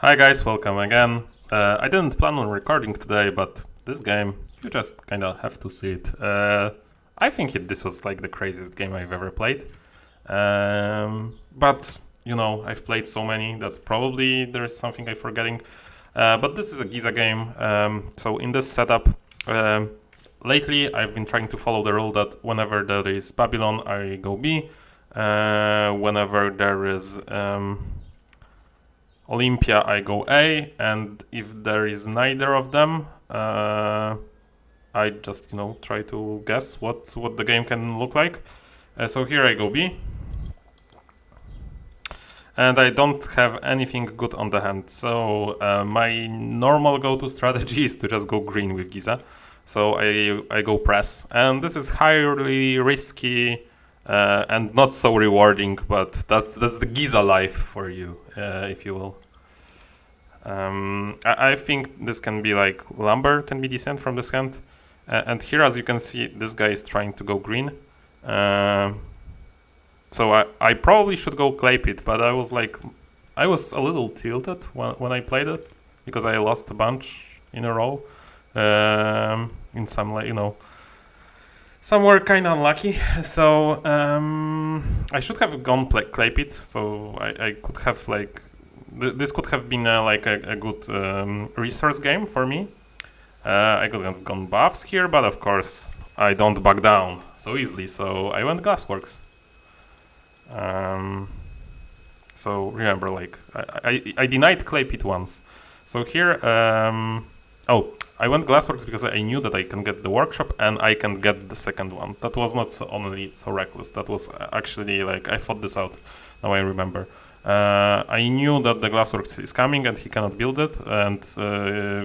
Hi guys, welcome again. I didn't plan on recording today, but this game, you just kinda have to see it. I think this was like the craziest game I've ever played. But, I've played so many that probably there's something I'm forgetting. But this is a Giza game. So in this setup, lately I've been trying to follow the rule that whenever there is Babylon, I go B. Whenever there is Olympia, I go A, and if there is neither of them, I just try to guess what the game can look like. So here I go B, and I don't have anything good on the hand. So my normal go-to strategy is to just go green with Giza. So I go press, and this is highly risky and not so rewarding, but that's the Giza life for you, if you will. I think this can be like lumber can be decent from this hand, and here, as you can see, this guy is trying to go green. So I probably should go clay pit, but I was a little tilted when I played it because I lost a bunch in a row. In some some were kind of unlucky. So I should have gone clay pit. So I could have this could have been a good resource game for me. I could have gone buffs here, but of course I don't back down so easily. So I went Glassworks. So remember, I denied clay pit once. So here, I went Glassworks because I knew that I can get the workshop and I can get the second one. That was not only so reckless. That was actually I thought this out. Now I remember. I knew that the Glassworks is coming and he cannot build it, and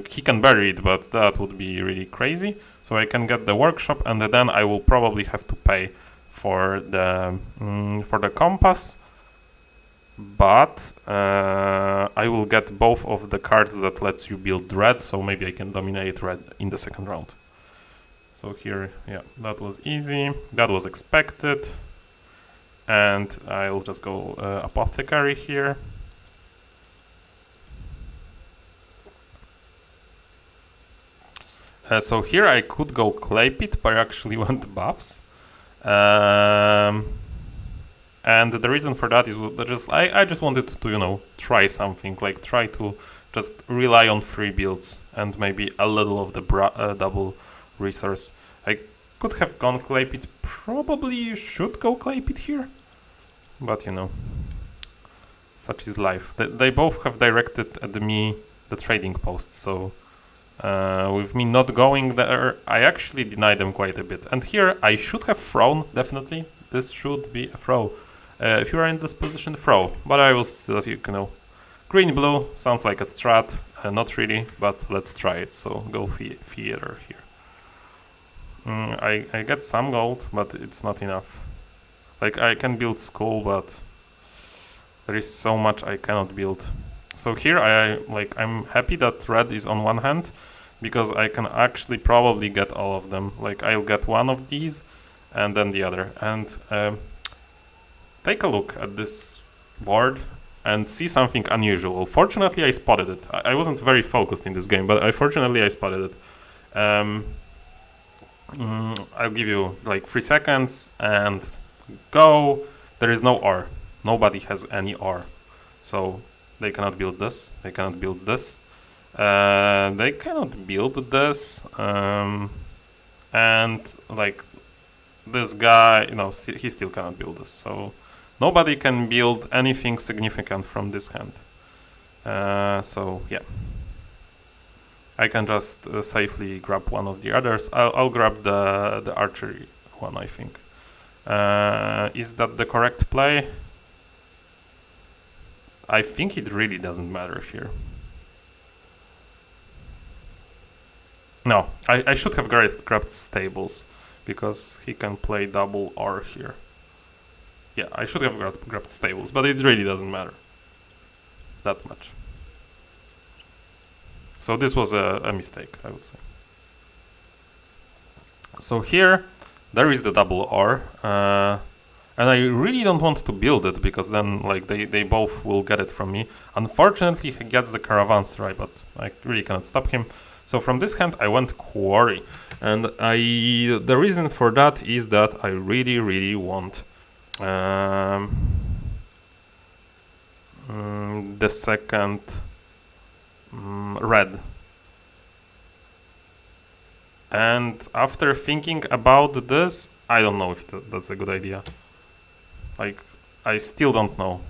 he can bury it, but that would be really crazy. So I can get the workshop, and then I will probably have to pay for the compass. But I will get both of the cards that lets you build red, so maybe I can dominate red in the second round. So here, yeah, that was easy. That was expected. And I'll just go Apothecary here. So here I could go Clay Pit, but I actually went buffs. And the reason for that is that I just wanted to try something, try to just rely on free builds and maybe a little of the double resource. I could have gone clay pit. Probably you should go clay pit here, but such is life. They both have directed at me the trading post, so with me not going there, I actually deny them quite a bit. And here I should have thrown, definitely. This should be a throw. If you are in this position, throw. But I was, green-blue sounds like a strat. Not really, but let's try it. So go theater here. I get some gold, but it's not enough. I can build school, but there is so much I cannot build. So here I'm happy that red is on one hand, because I can actually probably get all of them. I'll get one of these, and then the other. And take a look at this board and see something unusual. Fortunately, I spotted it. I wasn't very focused in this game, but fortunately I spotted it. I'll give you 3 seconds and go. There is no R. Nobody has any R. So they cannot build this. They cannot build this. They cannot build this. And this guy, he still cannot build this. So nobody can build anything significant from this hand. So yeah, I can just safely grab one of the others. I'll grab the archery one, I think. Is that the correct play? I think it really doesn't matter here. No, I should have grabbed stables, because he can play double R here. Yeah, I should have grabbed stables, but it really doesn't matter that much. So this was a mistake, I would say. So here, there is the double R. And I really don't want to build it, because then like they both will get it from me. Unfortunately, he gets the Caravanserai, but I really cannot stop him. So from this hand, I went Quarry. And the reason for that is that I really want the second red. And after thinking about this, I don't know if that's a good idea. Like, I still don't know.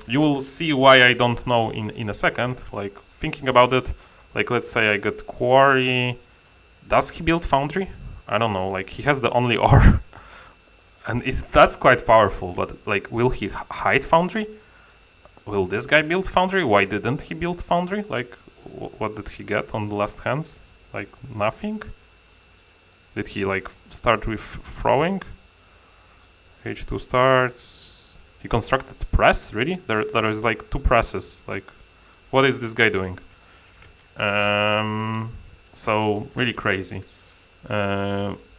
You will see why I don't know in a second. Like, thinking about it, like, let's say I get Quarry. Does he build Foundry? I don't know. Like, he has the only ore. And that's quite powerful. But, like, will he hide Foundry? Will this guy build Foundry? Why didn't he build Foundry? Like, what did he get on the last hands? Like, nothing? Did he, like, start with throwing? H2 starts. He constructed press? Really? There is, like, 2 presses. Like, what is this guy doing? So, really crazy.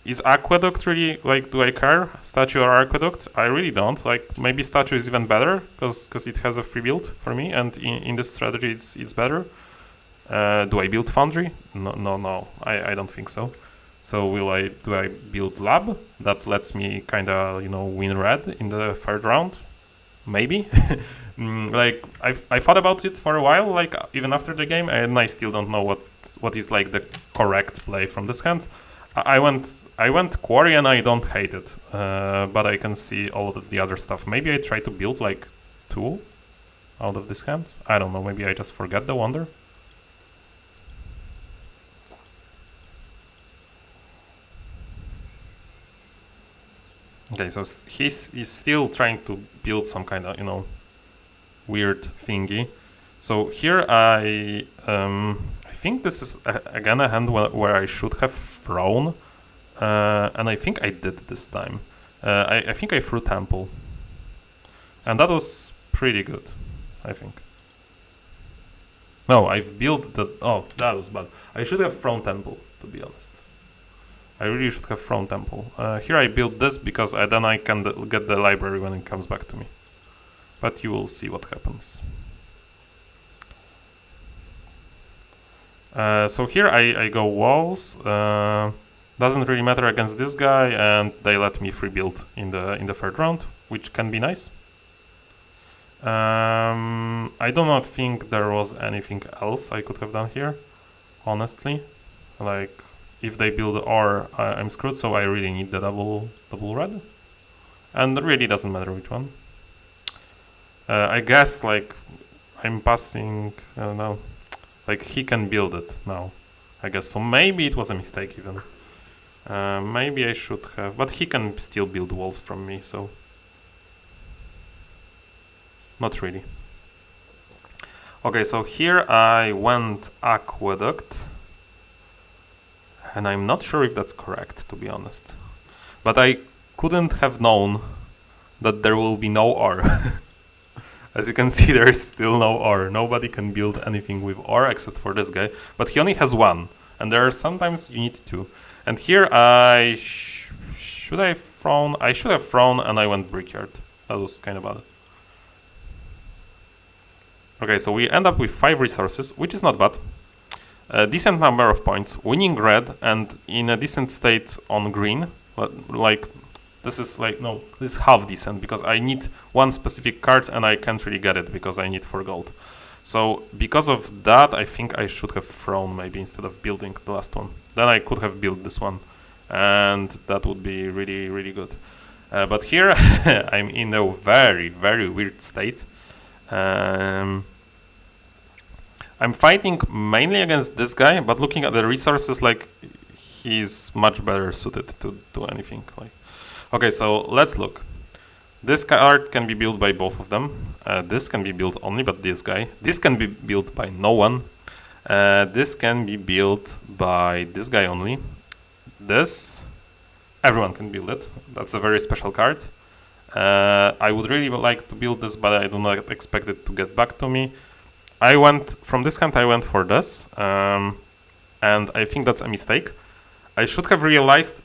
Is Aqueduct really, like, do I care? Statue or Aqueduct? I really don't. Like, maybe Statue is even better, because it has a free build for me, and in this strategy it's better. Do I build Foundry? No. I don't think so. So do I build Lab? That lets me kinda, win red in the 3rd round? Maybe. Like, I thought about it for a while, like, even after the game, and I still don't know what is, like, the correct play from this hand. I went Quarry, and I don't hate it, but I can see all of the other stuff. Maybe I try to build, like, 2 out of this hand? I don't know, maybe I just forget the Wonder? Okay, so he's still trying to build some kind of, weird thingy. So here I think this is again a hand where I should have thrown, and I think I did this time. I think I threw Temple, and that was pretty good, I think. No, I've built the... Oh, that was bad. I should have thrown Temple, to be honest. I really should have thrown Temple. Here I built this because then I can get the library when it comes back to me. But you will see what happens. So here I go walls. Doesn't really matter against this guy, and they let me free build in the 3rd round, which can be nice. I do not think there was anything else I could have done here, honestly. Like, if they build ore, I'm screwed, so I really need the double red. And it really doesn't matter which one. I guess, like, I'm passing, I don't know, like, he can build it now, I guess. So maybe it was a mistake even. Maybe I should have, but he can still build walls from me, so. Not really. Okay, so here I went Aqueduct. And I'm not sure if that's correct, to be honest. But I couldn't have known that there will be no ore. As you can see, there is still no ore. Nobody can build anything with ore except for this guy. But he only has 1. And there are sometimes you need 2. And here I... should I have thrown? I should have thrown, and I went Brickyard. That was kind of bad. Okay, so we end up with 5 resources, which is not bad. A decent number of points, winning red, and in a decent state on green. Like, this is like, no, this is half decent, because I need one specific card and I can't really get it because I need 4 gold. So because of that, I think I should have thrown maybe instead of building the last one. Then I could have built this one, and that would be really, really good. But here I'm in a very, very weird state. I'm fighting mainly against this guy, but looking at the resources, like, he's much better suited to do anything. Like, okay, so let's look. This card can be built by both of them. This can be built only by this guy. This can be built by no one. This can be built by this guy only. This, everyone can build it. That's a very special card. I would really like to build this, but I do not expect it to get back to me. From this hand I went for this, and I think that's a mistake. I should have realized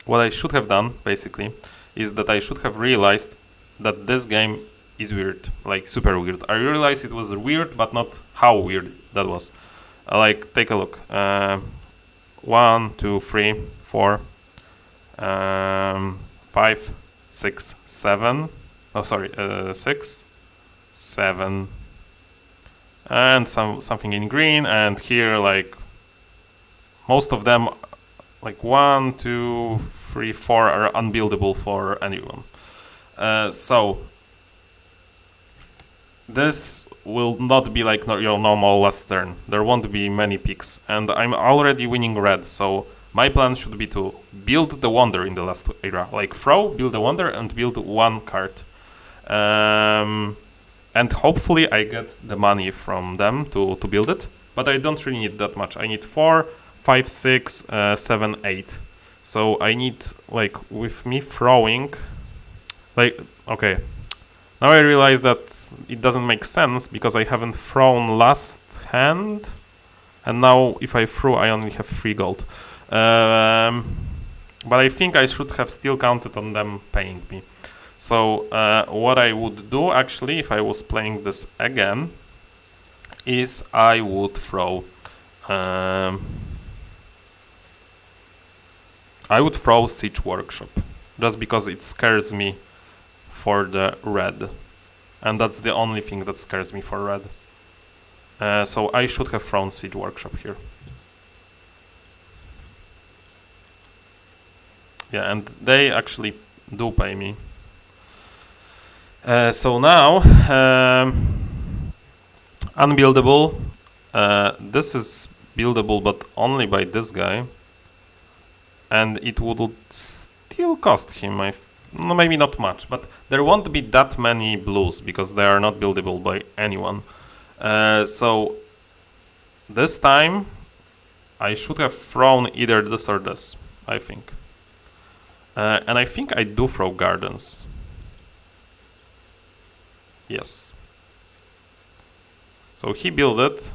what I should have done, basically, is that I should have realized that this game is weird, like super weird. I realized it was weird, but not how weird that was. Like, take a look. 1, 2, 3, 4, 5, 6, 7. Oh, sorry, 6, 7, and something in green, and here like most of them, like 1, 2, 3, 4 are unbuildable for anyone. So this will not be like your normal last turn. There won't be many picks, and I'm already winning red, so my plan should be to build the wonder in the last era, like throw, build the wonder, and build one card. And hopefully I get the money from them to build it, but I don't really need that much. I need 4, 5, 6, 7, 8. So I need, like, with me throwing, like, okay. Now I realize that it doesn't make sense because I haven't thrown last hand, and now if I throw, I only have 3 gold. But I think I should have still counted on them paying me. So what I would do, actually, if I was playing this again, is I would throw Siege Workshop, just because it scares me for the red, and that's the only thing that scares me for red. So I should have thrown Siege Workshop here. Yeah, and they actually do pay me. So now, unbuildable. This is buildable, but only by this guy, and it would still cost him. No, maybe not much, but there won't be that many blues because they are not buildable by anyone. So this time, I should have thrown either this or this, I think. And I think I do throw gardens. Yes. So he built it.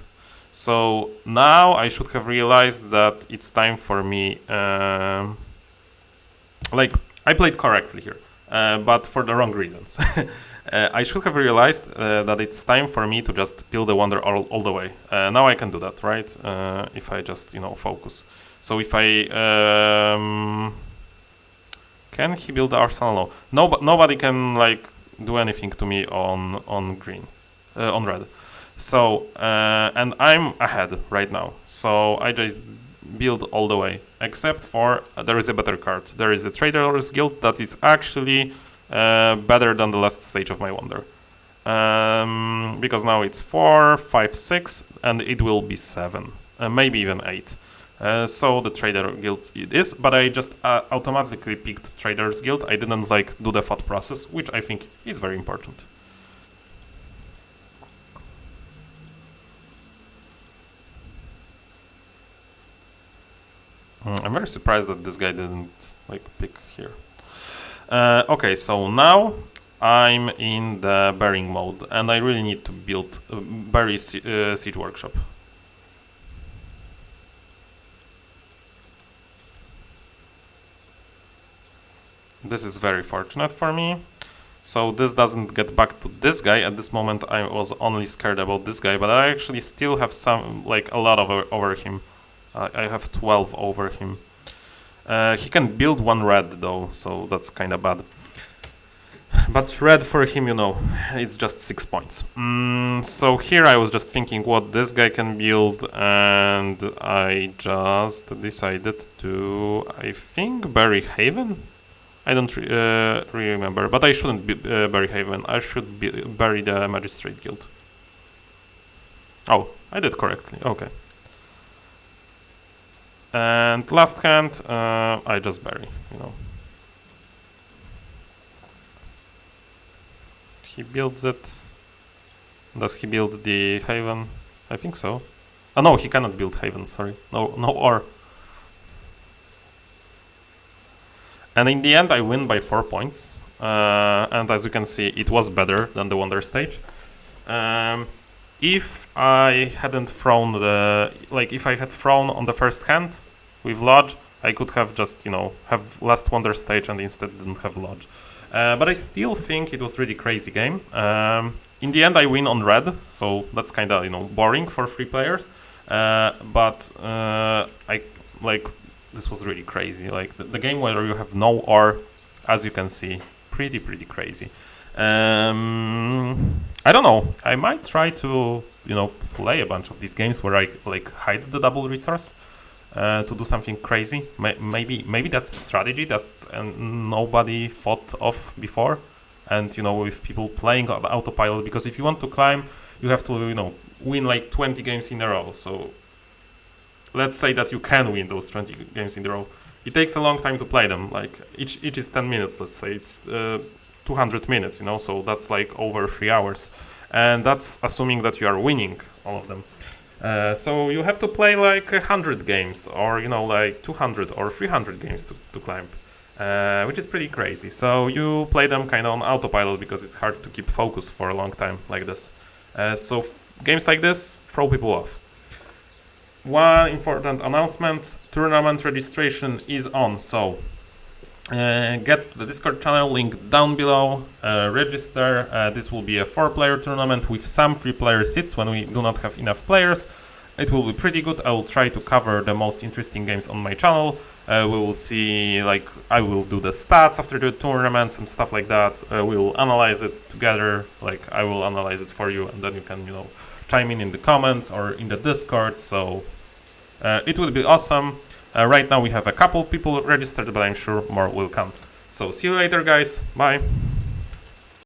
So now I should have realized that it's time for me. Like, I played correctly here, but for the wrong reasons. I should have realized that it's time for me to just build a wonder all the way. Now I can do that, right? If I just, focus. So if I... can he build the arsenal? No, but nobody can, like, do anything to me on green, on red. So and I'm ahead right now. So I just build all the way, except for there is a better card. There is a Trader's Guild that is actually better than the last stage of my wonder, because now it's 4, 5, 6, and it will be 7, maybe even 8. So the Trader Guild it is, but I just automatically picked Trader's Guild. I didn't do the thought process, which I think is very important. I'm very surprised that this guy didn't pick here. Okay, so now I'm in the burying mode, and I really need to build bury Siege Workshop. This is very fortunate for me. So this doesn't get back to this guy. At this moment I was only scared about this guy, but I actually still have a lot over him. I have 12 over him. He can build 1 red though, so that's kind of bad. But red for him, it's just 6 points. So here I was just thinking what this guy can build, and I just decided to, I think, bury Haven? I don't remember, but I shouldn't bury Haven. I should bury the Magistrate Guild. Oh, I did correctly. Okay. And last hand, I just bury, He builds it. Does he build the Haven? I think so. Oh no, he cannot build Haven, sorry. No ore. And in the end, I win by 4 points. And as you can see, it was better than the Wonder stage. if I hadn't thrown if I had thrown on the first hand with Lodge, I could have just, have Last Wonder stage and instead didn't have Lodge. But I still think it was really crazy game. In the end, I win on red, so that's kind of, boring for 3 players. But this was really crazy. Like the game where you have no R, as you can see, pretty crazy. I don't know. I might try to, play a bunch of these games where I hide the double resource to do something crazy. Maybe that's a strategy that nobody thought of before. And with people playing on autopilot, because if you want to climb, you have to win like 20 games in a row. So let's say that you can win those 20 games in a row. It takes a long time to play them. Like each is 10 minutes. Let's say it's 200 minutes. So that's like over 3 hours, and that's assuming that you are winning all of them. So you have to play like 100 games, or like 200 or 300 games to climb. Which is pretty crazy. So you play them kind of on autopilot because it's hard to keep focus for a long time like this. So games like this throw people off. One important announcement: tournament registration is on. So get to the Discord channel, link down below, register. This will be a 4-player tournament with some 3-player seats when we do not have enough players. It will be pretty good. I will try to cover the most interesting games on my channel. We will see, I will do the stats after the tournaments and stuff like that. We will analyze it together. I will analyze it for you, and then you can, chime in the comments or in the Discord. So it will be awesome. Right now we have a couple people registered, but I'm sure more will come. So see you later, guys. Bye.